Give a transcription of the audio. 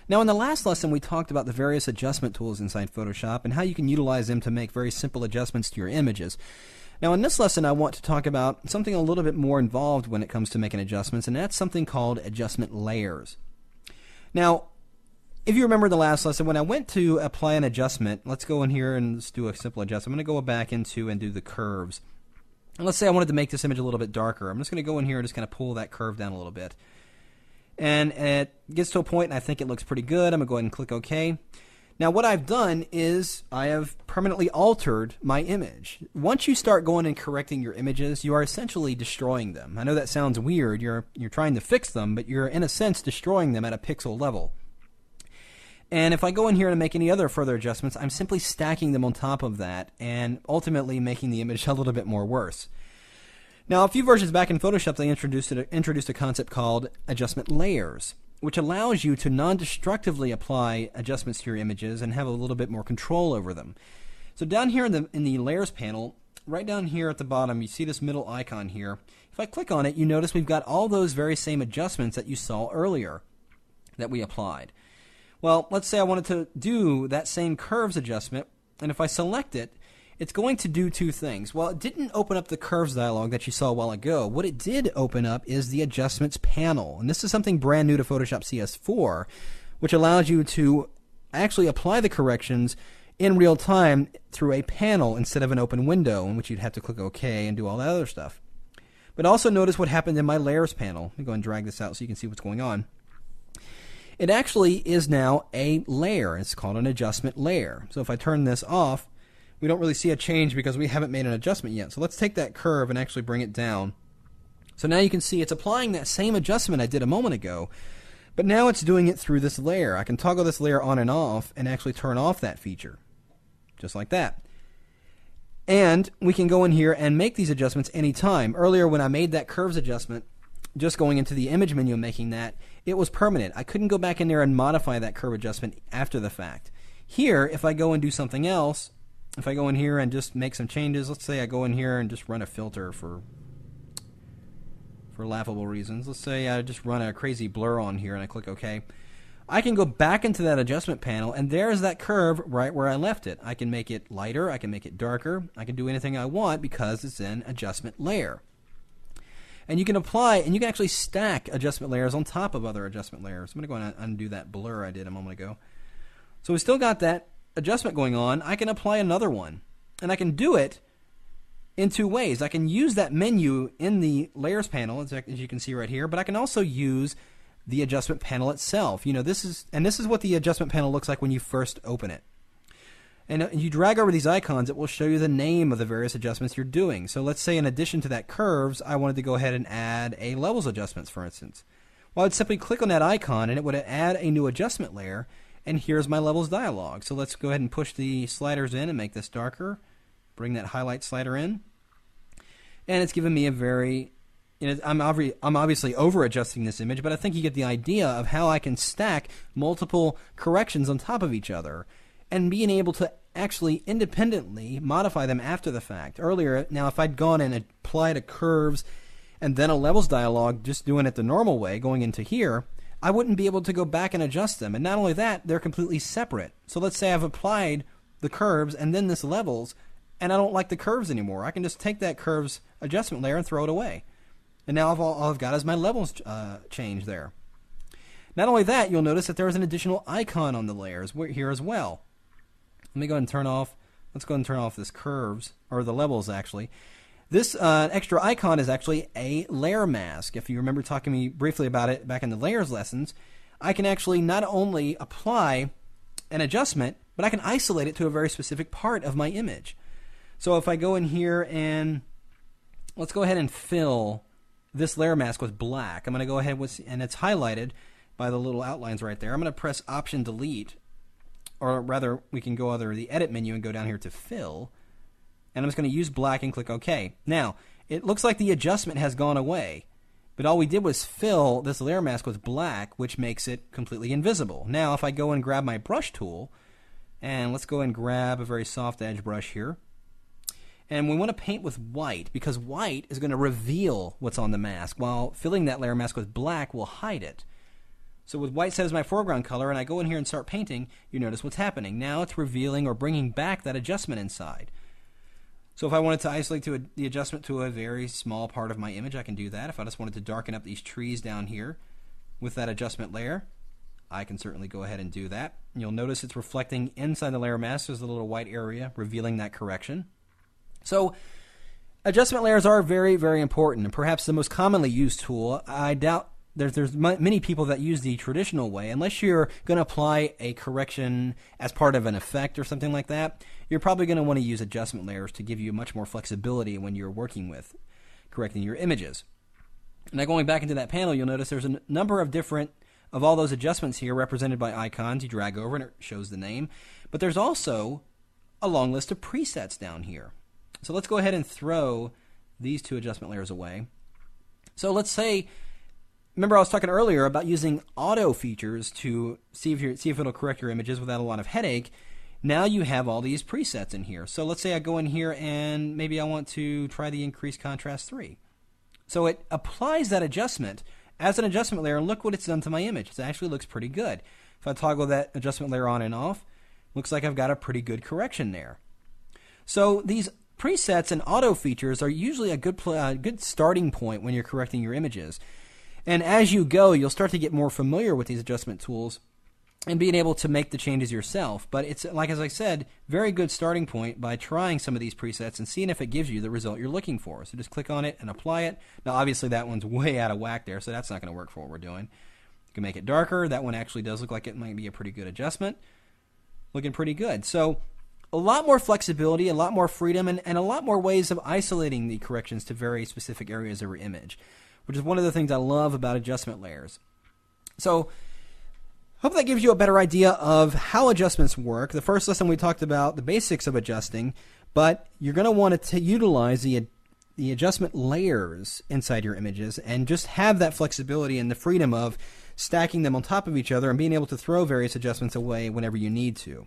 Now, in the last lesson, we talked about the various adjustment tools inside Photoshop and how you can utilize them to make very simple adjustments to your images. Now, in this lesson, I want to talk about something a little bit more involved when it comes to making adjustments, and that's something called adjustment layers. Now, if you remember the last lesson, when I went to apply an adjustment, let's go in here and let's do a simple adjustment. I'm going to go back into and do the curves. And let's say I wanted to make this image a little bit darker. I'm just going to go in here and just kind of pull that curve down a little bit. And it gets to a point and I think it looks pretty good. I'm going to go ahead and click OK. Now what I've done is I have permanently altered my image. Once you start going and correcting your images, you are essentially destroying them. I know that sounds weird. You're trying to fix them, but you're in a sense destroying them at a pixel level. And if I go in here and make any other further adjustments, I'm simply stacking them on top of that and ultimately making the image a little bit more worse. Now, a few versions back in Photoshop, they introduced a concept called adjustment layers, which allows you to non-destructively apply adjustments to your images and have a little bit more control over them. So down here in the layers panel, right down here at the bottom, you see this middle icon here. If I click on it, you notice we've got all those very same adjustments that you saw earlier that we applied. Well, let's say I wanted to do that same curves adjustment, and if I select it, it's going to do two things. Well, it didn't open up the curves dialog that you saw a while ago. What it did open up is the adjustments panel. And this is something brand new to Photoshop CS4, which allows you to actually apply the corrections in real time through a panel instead of an open window in which you'd have to click OK and do all that other stuff. But also notice what happened in my layers panel. Let me go and drag this out so you can see what's going on. It actually is now a layer. It's called an adjustment layer. So if I turn this off, we don't really see a change because we haven't made an adjustment yet. So let's take that curve and actually bring it down. So now you can see it's applying that same adjustment I did a moment ago, but now it's doing it through this layer. I can toggle this layer on and off and actually turn off that feature, just like that. And we can go in here and make these adjustments anytime. Earlier when I made that curves adjustment, just going into the image menu and making that, it was permanent. I couldn't go back in there and modify that curve adjustment after the fact. Here, if I go and do something else, if I go in here and just make some changes, let's say I go in here and just run a filter for laughable reasons. Let's say I just run a crazy blur on here and I click OK. I can go back into that adjustment panel and there's that curve right where I left it. I can make it lighter, I can make it darker, I can do anything I want because it's an adjustment layer. And you can apply, and you can actually stack adjustment layers on top of other adjustment layers. I'm going to go and undo that blur I did a moment ago. So we still got that adjustment going on. I can apply another one. And I can do it in two ways. I can use that menu in the layers panel, as you can see right here, but I can also use the adjustment panel itself. You know, this is what the adjustment panel looks like when you first open it. And you drag over these icons, it will show you the name of the various adjustments you're doing. So let's say in addition to that curves, I wanted to go ahead and add a levels adjustments, for instance. Well, I'd simply click on that icon and it would add a new adjustment layer, and here's my levels dialog. So let's go ahead and push the sliders in and make this darker. Bring that highlight slider in. And it's given me a very, I'm obviously over adjusting this image, but I think you get the idea of how I can stack multiple corrections on top of each other and being able to actually independently modify them after the fact. Earlier, now if I'd gone and applied a curves and then a levels dialog, just doing it the normal way, going into here, I wouldn't be able to go back and adjust them. And not only that, they're completely separate. So let's say I've applied the curves and then this levels, and I don't like the curves anymore. I can just take that curves adjustment layer and throw it away. And now all I've got is my levels change there. Not only that, you'll notice that there is an additional icon on the layers here as well. Let me go ahead and turn off, let's go ahead and turn off this curves, or the levels actually. This extra icon is actually a layer mask. If you remember talking to me briefly about it back in the layers lessons, I can actually not only apply an adjustment, but I can isolate it to a very specific part of my image. So if I go in here and let's go ahead and fill this layer mask with black. I'm going to go ahead with, and it's highlighted by the little outlines right there. I'm going to press Option Delete. Or rather, we can go under the Edit menu and go down here to Fill. And I'm just going to use black and click OK. Now, it looks like the adjustment has gone away. But all we did was fill this layer mask with black, which makes it completely invisible. Now, if I go and grab my brush tool, and let's go and grab a very soft edge brush here. And we want to paint with white, because white is going to reveal what's on the mask, while filling that layer mask with black will hide it. So with white set as my foreground color, and I go in here and start painting, you notice what's happening. Now it's revealing or bringing back that adjustment inside. So if I wanted to isolate the adjustment to a very small part of my image, I can do that. If I just wanted to darken up these trees down here with that adjustment layer, I can certainly go ahead and do that. And you'll notice it's reflecting inside the layer mask. There's a little white area revealing that correction. So adjustment layers are very, very important, and perhaps the most commonly used tool. I doubt there's many people that use the traditional way. Unless you're going to apply a correction as part of an effect or something like that, you're probably going to want to use adjustment layers to give you much more flexibility when you're working with correcting your images. Now going back into that panel, you'll notice there's a number of different of all those adjustments here represented by icons. You drag over and it shows the name. But there's also a long list of presets down here. So let's go ahead and throw these two adjustment layers away. So let's say, remember I was talking earlier about using auto features to see if it'll correct your images without a lot of headache. Now you have all these presets in here. So let's say I go in here and maybe I want to try the increase contrast 3. So it applies that adjustment as an adjustment layer, and look what it's done to my image. It actually looks pretty good. If I toggle that adjustment layer on and off, looks like I've got a pretty good correction there. So these presets and auto features are usually a good starting point when you're correcting your images. And as you go, you'll start to get more familiar with these adjustment tools and being able to make the changes yourself. But it's, like as I said, very good starting point by trying some of these presets and seeing if it gives you the result you're looking for. So just click on it and apply it. Now obviously that one's way out of whack there, so that's not going to work for what we're doing. You can make it darker. That one actually does look like it might be a pretty good adjustment. Looking pretty good. So a lot more flexibility, a lot more freedom, and a lot more ways of isolating the corrections to very specific areas of your image, which is one of the things I love about adjustment layers. So hope that gives you a better idea of how adjustments work. The first lesson we talked about the basics of adjusting, but you're going to want to utilize the adjustment layers inside your images and just have that flexibility and the freedom of stacking them on top of each other and being able to throw various adjustments away whenever you need to.